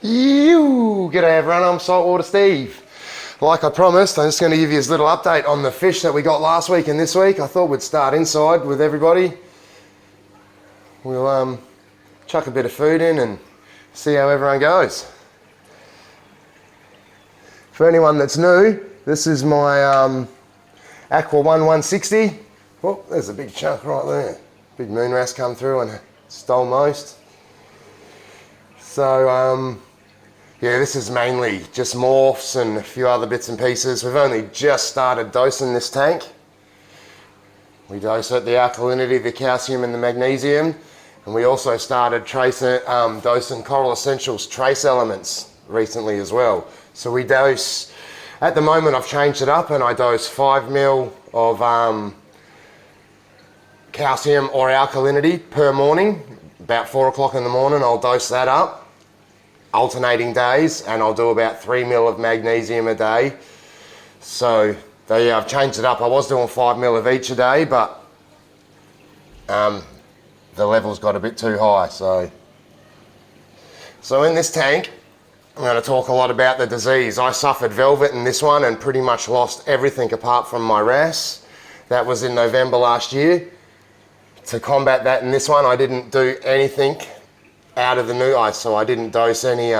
G'day everyone, I'm Saltwater Steve. Like I promised, I'm just going to give you a little update on the fish that we got last week and this week. I thought we'd start inside with everybody. We'll chuck a bit of food in and see how everyone goes. For anyone that's new, this is my Aqua 160. Oh, there's a big chunk right there. Big moon wrasse come through and stole most. So yeah, this is mainly just morphs and a few other bits and pieces. We've only just started dosing this tank. We dose it the alkalinity, the calcium and the magnesium, and we also started dosing Coral Essentials trace elements recently as well. So we dose, at the moment I've changed it up and I dose 5 mil of calcium or alkalinity per morning. About 4 o'clock in the morning I'll dose that up, alternating days, and I'll do about 3 mil of magnesium a day. So I've changed it up. I was doing 5 mil of each a day, but the levels got a bit too high. So in this tank, I'm going to talk a lot about the disease. I suffered velvet in this one and pretty much lost everything apart from my wrasse. That was in November last year. To combat that in this one, I didn't do anything out of the new ice, so I didn't dose any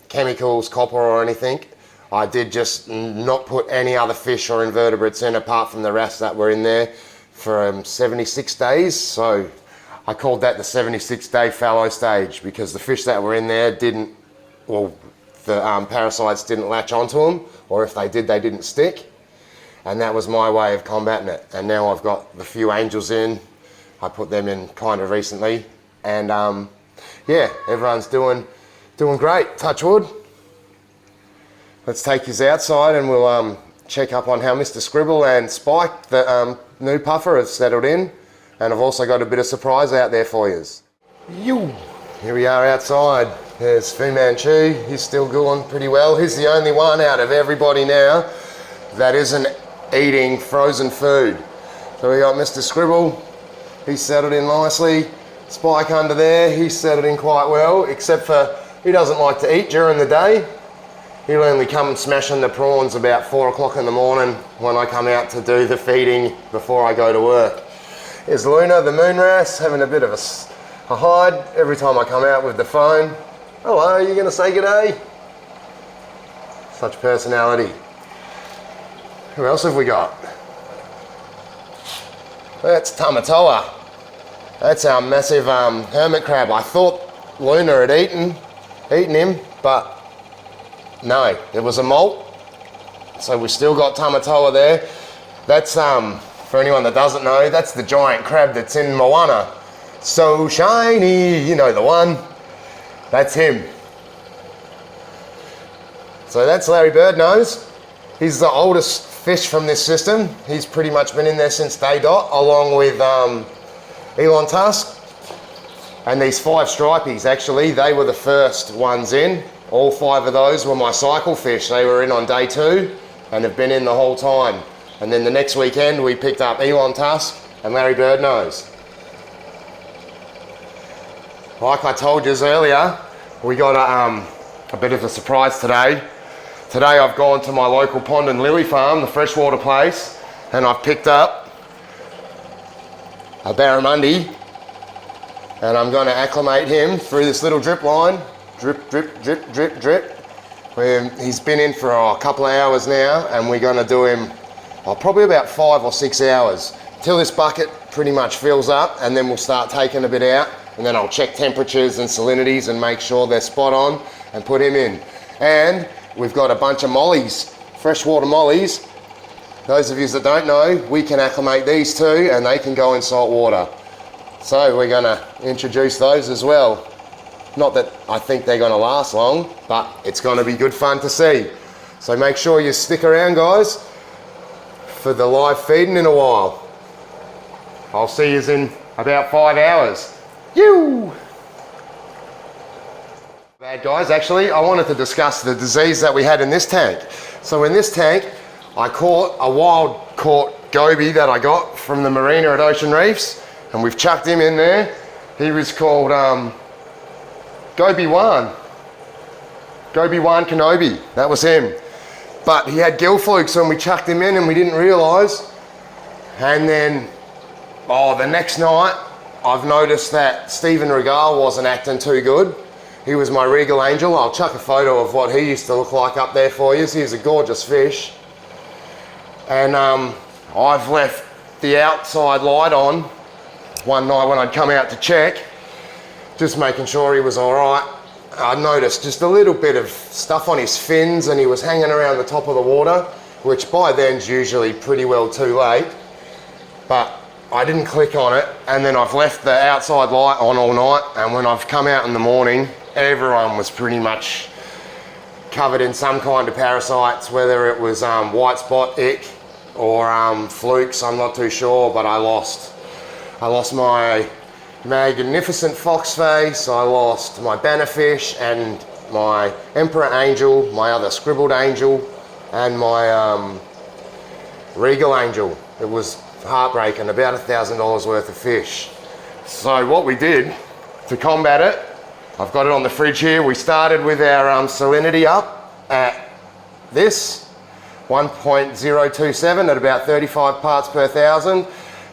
chemicals, copper or anything. I did just not put any other fish or invertebrates in apart from the wrasse that were in there for 76 days. So I called that the 76-day fallow stage because the fish that were in there didn't, well, the parasites didn't latch onto them, or if they did, they didn't stick. And that was my way of combating it. And now I've got the few angels in. I put them in kind of recently, and yeah, everyone's doing great, touch wood. Let's take you outside and we'll check up on how Mr. Scribble and Spike, the new puffer, have settled in. And I've also got a bit of surprise out there for you. Here we are outside. There's Fu Manchu, he's still going pretty well. He's the only one out of everybody now that isn't eating frozen food. So we got Mr. Scribble, he's settled in nicely. Spike under there, he's settled in quite well, except for he doesn't like to eat during the day. He'll only come smashing the prawns about 4 o'clock in the morning when I come out to do the feeding before I go to work. Here's Luna, the moon wrasse, having a bit of a hide every time I come out with the phone. Hello, are you going to say g'day? Such personality. Who else have we got? That's Tamatoa. That's our massive hermit crab. I thought Luna had eaten him, but no, it was a molt. So we still got Tamatoa there. That's, for anyone that doesn't know, that's the giant crab that's in Moana. So shiny, you know the one. That's him. So that's Larry Birdnose. He's the oldest fish from this system. He's pretty much been in there since day dot, along with Elon Tusk, and these 5 stripies, actually, they were the first ones in. All 5 of those were my cycle fish. They were in on day 2 and have been in the whole time. And then the next weekend we picked up Elon Tusk and Larry Birdnose. Like I told you earlier, we got a bit of a surprise today. Today I've gone to my local pond and lily farm, the freshwater place, and I've picked up a barramundi, and I'm going to acclimate him through this little drip line. Drip, drip, drip, drip, drip. He's been in for a couple of hours now, and we're going to do him probably about 5 or 6 hours till this bucket pretty much fills up, and then we'll start taking a bit out, and then I'll check temperatures and salinities and make sure they're spot on and put him in. And we've got a bunch of mollies, freshwater mollies. Those of you that don't know, we can acclimate these too, and they can go in salt water. So we're going to introduce those as well. Not that I think they're going to last long, but it's going to be good fun to see. So make sure you stick around, guys, for the live feeding in a while. I'll see you in about 5 hours. Bad guys, actually, I wanted to discuss the disease that we had in this tank. So in this tank, I caught a wild caught goby that I got from the marina at Ocean Reefs, and we've chucked him in there. He was called Goby 1. Gobi-Wan Kenobi, that was him. But he had gill flukes and we chucked him in and we didn't realise. And then, the next night, I've noticed that Stephen Regal wasn't acting too good. He was my regal angel. I'll chuck a photo of what he used to look like up there for you. He's a gorgeous fish. And I've left the outside light on one night when I'd come out to check, just making sure he was all right. I noticed just a little bit of stuff on his fins and he was hanging around the top of the water, which by then's usually pretty well too late. But I didn't click on it, and then I've left the outside light on all night, and when I've come out in the morning, everyone was pretty much covered in some kind of parasites, whether it was white spot ick or flukes, I'm not too sure, but I lost my magnificent foxface, I lost my bannerfish and my emperor angel, my other scribbled angel, and my regal angel. It was heartbreaking, about $1,000 worth of fish. So what we did to combat it, I've got it on the fridge here. We started with our salinity up at this 1.027 at about 35 parts per thousand.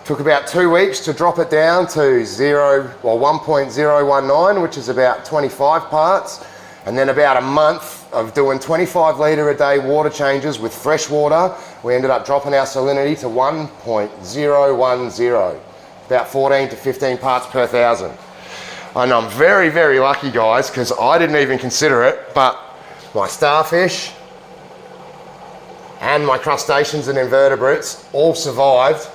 Took about 2 weeks to drop it down to 1.019, which is about 25 parts. And then about a month of doing 25 litre a day water changes with fresh water, we ended up dropping our salinity to 1.010, about 14 to 15 parts per thousand. And I'm very, very lucky, guys, because I didn't even consider it, but my starfish and my crustaceans and invertebrates all survived.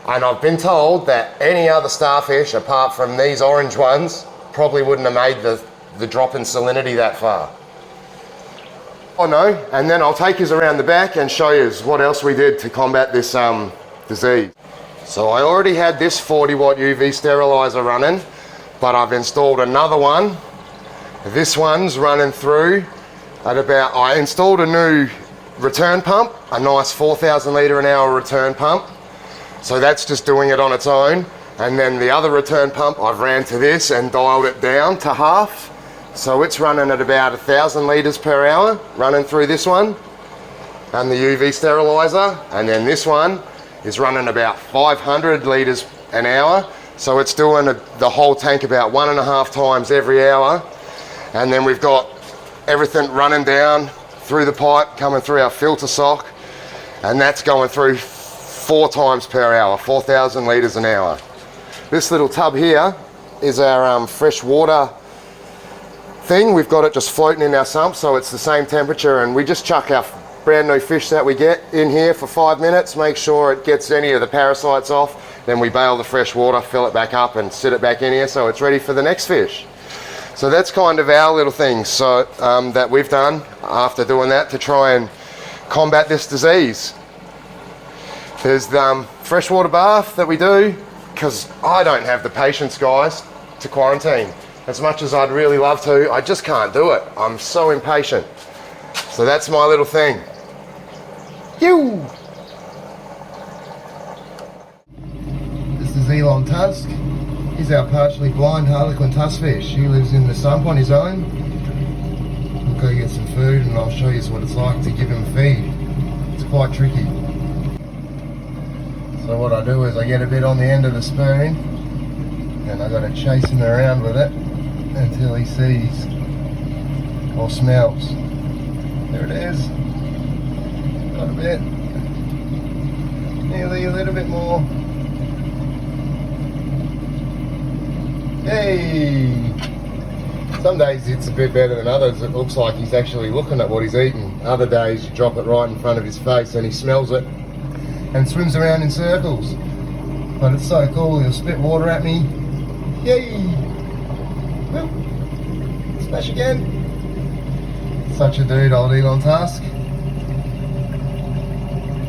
And I've been told that any other starfish, apart from these orange ones, probably wouldn't have made the drop in salinity that far. Oh no, and then I'll take you around the back and show you what else we did to combat this disease. So I already had this 40 watt UV sterilizer running, but I've installed another one. This one's running through at about, I installed a new return pump, a nice 4,000 litre an hour return pump. So that's just doing it on its own. And then the other return pump, I've ran to this and dialed it down to half. So it's running at about 1,000 litres per hour, running through this one, and the UV sterilizer. And then this one is running about 500 litres an hour. So it's doing the whole tank about 1.5 times every hour. And then we've got everything running down through the pipe, coming through our filter sock, and that's going through 4 times per hour, 4,000 litres an hour. This little tub here is our fresh water thing. We've got it just floating in our sump, so it's the same temperature, and we just chuck our brand new fish that we get in here for 5 minutes, make sure it gets any of the parasites off, then we bail the fresh water, fill it back up and sit it back in here so it's ready for the next fish. So that's kind of our little thing so that we've done after doing that to try and combat this disease. There's the freshwater bath that we do, because I don't have the patience, guys, to quarantine. As much as I'd really love to, I just can't do it. I'm so impatient. So that's my little thing. You. This is Elon Tusk. He's our partially blind harlequin tuskfish. He lives in the sump on his own. We'll go get some food and I'll show you what it's like to give him a feed. It's quite tricky. So what I do is I get a bit on the end of the spoon and I got to chase him around with it until he sees or smells. There it is. Got a bit. Nearly a little bit more. Hey! Some days it's a bit better than others. It looks like he's actually looking at what he's eating. Other days you drop it right in front of his face and he smells it and swims around in circles. But it's so cool, he'll spit water at me. Yay! Whoop. Smash again. Such a dude, old Elon Tusk.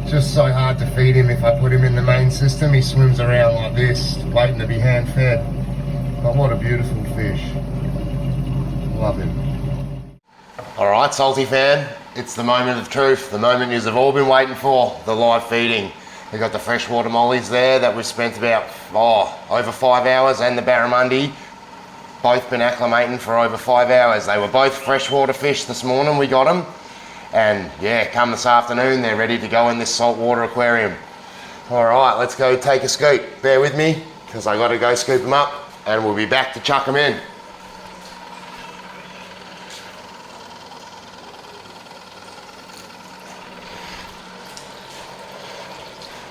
Just so hard to feed him if I put him in the main system. He swims around like this, waiting to be hand fed. But what a beautiful fish. Love him. Alright, Salty fan, it's the moment of truth, the moment you've all been waiting for, the live feeding. We've got the freshwater mollies there that we've spent about over 5 hours, and the barramundi. both been acclimating for over 5 hours. They were both freshwater fish this morning, we got them. And yeah, come this afternoon, they're ready to go in this saltwater aquarium. All right, let's go take a scoop. Bear with me, because I gotta go scoop them up, and we'll be back to chuck them in.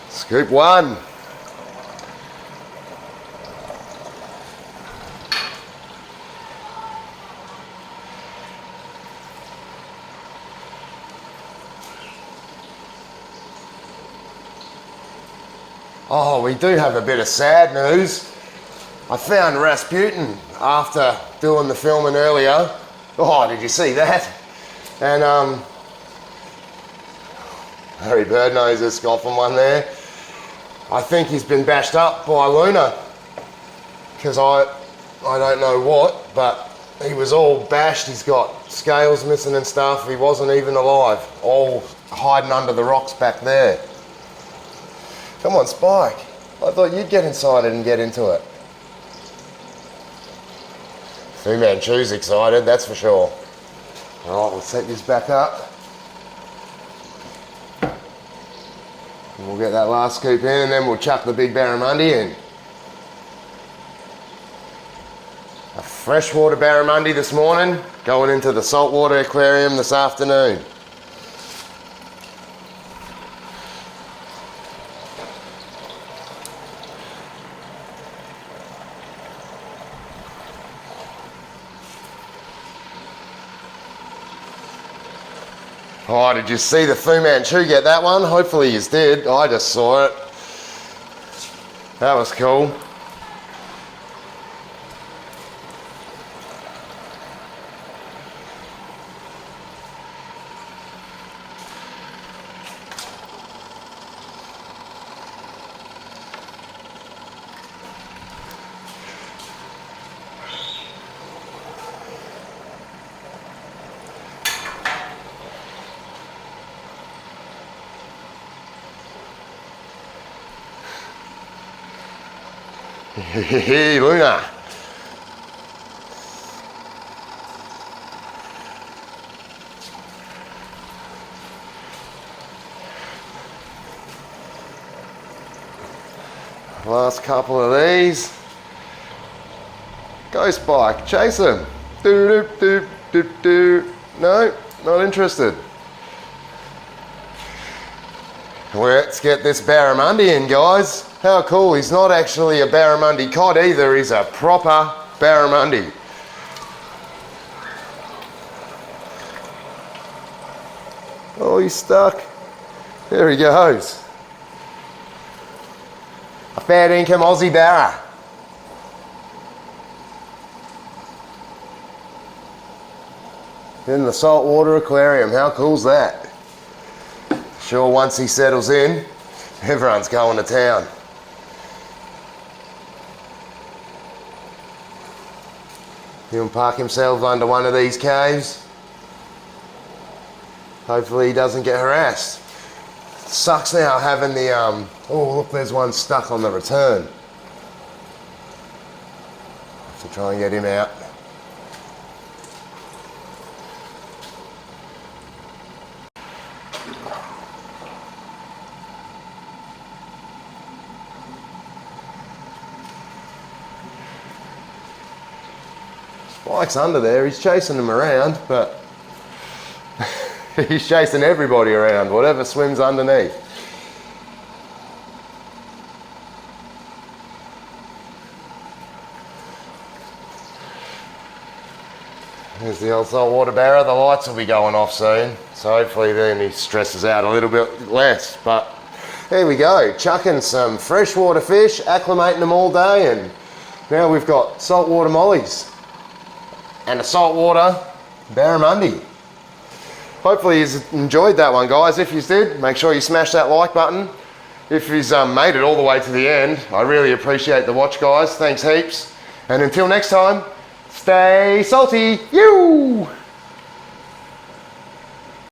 Scoop one. Oh, we do have a bit of sad news. I found Rasputin after doing the filming earlier. Oh, did you see that? And Harry Birdnose is scoffing one there. I think he's been bashed up by Luna, because I don't know what, but he was all bashed. He's got scales missing and stuff. He wasn't even alive, all hiding under the rocks back there. Come on, Spike. I thought you'd get inside it and get into it. Fu Manchu's excited, that's for sure. All right, we'll set this back up. And we'll get that last scoop in, and then we'll chuck the big barramundi in. A freshwater barramundi this morning, going into the saltwater aquarium this afternoon. Oh, did you see the Fu Manchu get that one? Hopefully you did. I just saw it. That was cool. Hey, Luna. Last couple of these. Go Spike, chase him. Do do do do do. No, not interested. Let's get this barramundi in, guys. How cool, he's not actually a barramundi cod either, he's a proper barramundi. Oh, he's stuck. There he goes. A fair income Aussie barra. In the saltwater aquarium, how cool's that? Sure, once he settles in, everyone's going to town. He'll park himself under one of these caves. Hopefully he doesn't get harassed. It sucks now having the, oh look, there's one stuck on the return. Have to try and get him out. Spike's under there, he's chasing them around, but he's chasing everybody around, whatever swims underneath. There's the old saltwater barra, the lights will be going off soon, so hopefully then he stresses out a little bit less, but there we go, chucking some freshwater fish, acclimating them all day, and now we've got saltwater mollies and a saltwater barramundi. Hopefully you enjoyed that one, guys. If you did, make sure you smash that like button. If you've made it all the way to the end, I really appreciate the watch, guys. Thanks heaps. And until next time, stay salty, you!